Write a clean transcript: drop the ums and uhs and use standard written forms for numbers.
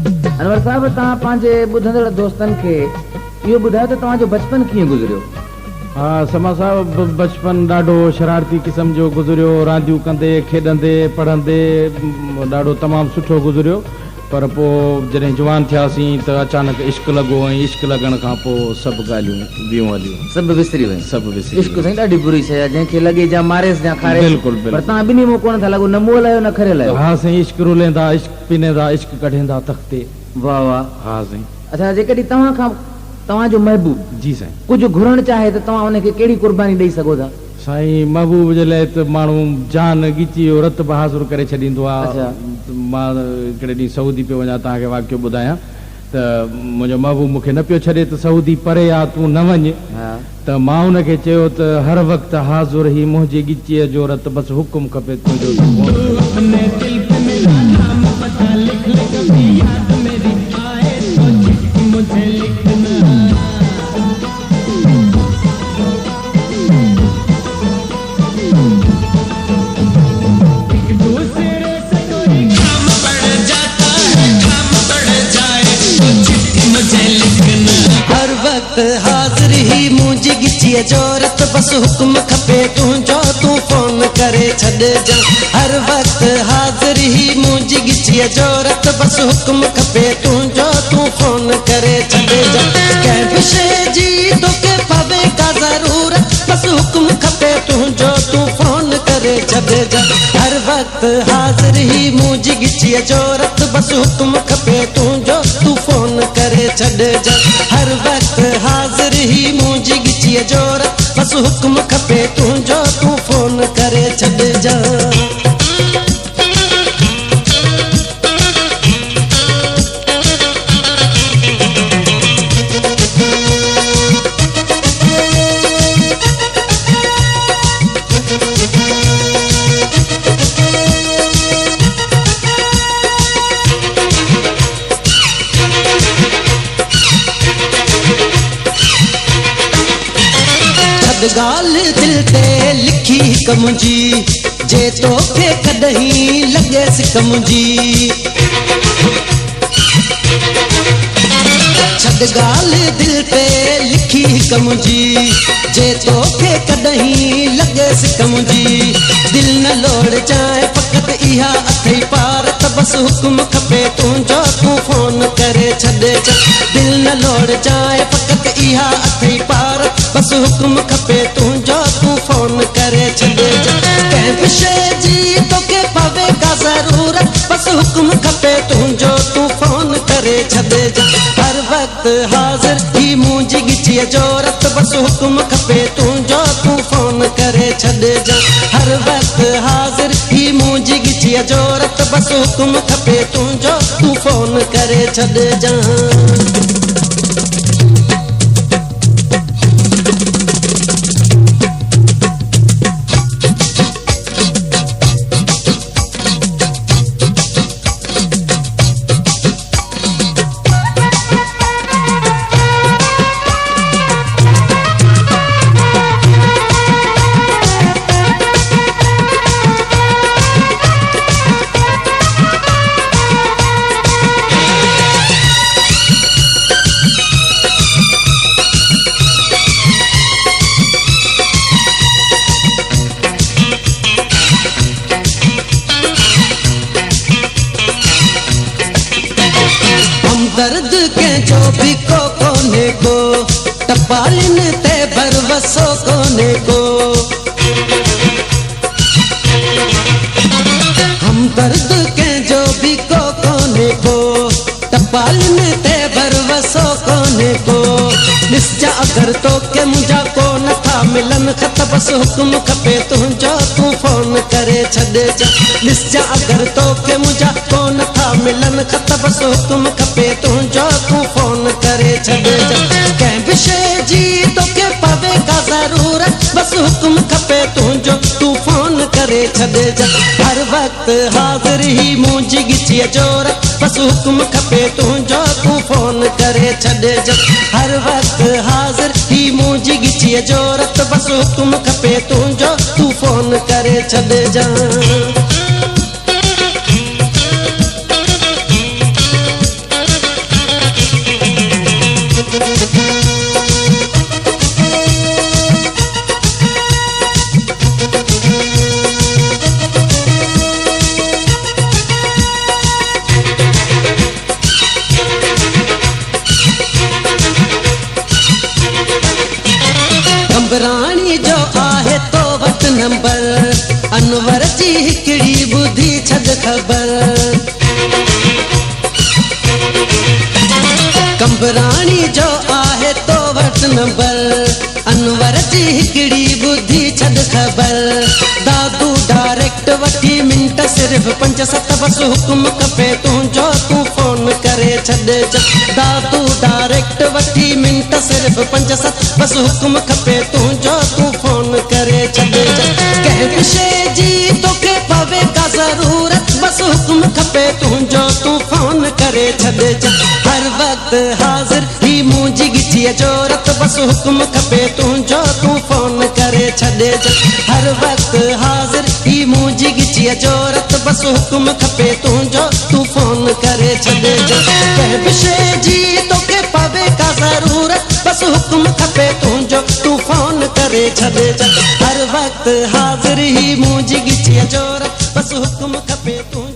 अनवर साहब तव्हां पंहिंजे ॿुधंदड़ दोस्तनि खे इहो ॿुधायो त तव्हांजो बचपन कीअं गुज़रियो? हाँ समा साहब बचपन ॾाढो शरारती क़िस्म जो गुज़रियो, रांदियूं कंदे खेॾंदे पढ़ंदे ॾाढो तमामु सुठो गुज़रियो। पर पोइ जॾहिं जवान थियासीं त अचानक इश्क लॻो ऐं इश्क लॻण खां पोइ सभु ॻाल्हियूं ॿियूं हलियूं, सभु विसरी वयूं। सभु विसरी इश्क साईं ॾाढी बुरी शइ आहे, जंहिंखे लॻे जा मारेसि या खारेसि। बिल्कुलु पर बिल्कुलु। तव्हां ॿिन्ही में कोन था लॻो, न मुंहुं लाहियो न खरे लाहियो। हाँ साईं, इश्क रुलेंदा, इश्क पीनेंदा, इश्क कढेंदा तख़्ते। वाह वाह। हाँ साईं। अच्छा, जेकॾहिं तव्हां खां तव्हांजो महबूब जी साईं कुझु घुरण चाहे त तव्हां उनखे कहिड़ी कुर्बानी ॾेई सघो था? साईं महबूब जे लाइ त माण्हू जान ॻिची रत बहाज़ुर करे छॾींदो आहे। अच्छा। मां हिकिड़े ॾींहुं सऊदी पियो वञा, तव्हांखे वाक़ियो ॿुधायां त मुंहिंजो महबूब मूंखे न पियो छॾे त सऊदी परे आहे, तूं न वञ। त मां हुनखे चयो त हर वक़्तु हाज़ुर ही मुंहिंजी ॻिचीअ जो रत, बसि हुकुम खपे तुंहिंजो। हाज़िर ही मुंहिंजी ॻिचीअ जो रत, बस हुकुम खपे तुंहिंजो, तूं फोन करे छॾिजां। हर वक़्तु हाज़िर ही मुंहिंजी ॻिचीअ जो रत, बस हुकुम खपे तुंहिंजो, तूं फोन करे छॾिजां। कंहिं बि शइ जी तोखे पवे का ज़रूरत, बस हुकुम खपे तुंहिंजो, तूं फोन करे छॾिजां। हर वक़्तु हाज़िर ही मुंहिंजी ॻिचीअ जो रत, बस हुकुम खपे तुंहिंजो, तूं फोन करे छॾिजां। हर वक़्तु हाज़िर ही मुंहिंजी ॻिचीअ जो रत, बस हुकुम खपे तुंहिंजो, तूं फोन करे छॾिजां। ॻाल्हि दिल ते लिखी हिक मुंहिंजी, जे तोखे कॾहिं लॻेसि कमुंहिंजी। छॾ ॻाल्हि दिल ते लिखी हिक मुंहिंजी, जे तोखे कॾहिं लॻेसि कमुंहिंजी। दिल न लोड़ चाहे फ़क़त इहा अथई पार, त बस हुकुम खपे तुंहिंजो, तूं फोन करे छॾिजां। दिल न लोड़ चाहे फ़क़त इहा अथई पार, बस हुकुम खपे तुंहिंजो, तूं फोन करे छॾिजां। कंहिं बि शइ जी तोखे पवे का ज़रूरत, बस हुकुम खपे तुंहिंजो, तूं फोन करे छॾिजां। हर वक़्तु हाज़िर ही मुंहिंजी ॻिचीअ जो रत, बस हुकुम खपे तुंहिंजो, तूं फोन करे छॾिजां। हर वक़्तु हाज़िर ही मुंहिंजी ॻिचीअ जो रत, बस हुकुम खपे तुंहिंजो, तूं फोन करे छॾिजां। दर्द कंहिंजो बि को कोन्हे को, टपालिन ते भरवसो कोन्हे को। हमदर्द कंहिंजो बि को कोन्हे को, टपालिन ते भरवसो कोन्हे को। ॾिसजा अगरि तोखे मुंहिंजा को नथा मिलन ख़त, बस हुकुम खपे तुंहिंजो, तूं फोन करे छॾिजां। ॾिसजा अगरि तोखे मुंहिंजा को नथा मिलन ख़त, बस हुकुम खपे तुंहिंजो, तूं फोन करे छॾिजां। कंहिं बि शइ जी तोखे पवे का ज़रूरत, बस हुकुम खपे तुंहिंजो, तूं फोन करे छॾिजां। हर वक़्तु हाज़िर ही मुंहिंजी ॻिचीअ जो रत, बस हुकुम खपे तुंहिंजो, तूं फोन करे छॾिजां। हर वक़्तु हाज़िर ही मुंहिंजी ॻिचीअ जो रत, बस हुकुम खपे तुंहिंजो, तूं फोन करे छॾिजां। नंबर अनवर जी हिकड़ी बुद्धि छद खबर दादू डायरेक्ट वठी मिंट सिर्फ 5-7 बस हुक्म खपे तुंहिंजो तूं फोन करे छॾे दादू डायरेक्ट वठी मिंट सिर्फ 5-7 बस हुक्म खपे तुंहिंजो तूं फोन करे छॾे कंहिं बि शइ जी तोखे पवे का ज़रूरत बस हुक्म खपे तुंहिंजो तूं फोन करे छॾे हर वक्त हाज़िर ही मुंहिंजी गिठीअ जोरत बस हुक्म खपे तुंहिंजो तूं फोन करे छॾे हर वक्त हाज़िर ही मुंहिंजी गिठीअ जोरत बस हुक्म खपे तुंहिंजो तूं फोन करे छॾे कंहिं बि शइ जी तोखे पवे का ज़रूरत बस हुक्म खपे तुंहिंजो तूं फोन करे छॾे हर वक्त हाज़िर ही मुंहिंजी गिठीअ जोरत बस हुक्म खपे तूं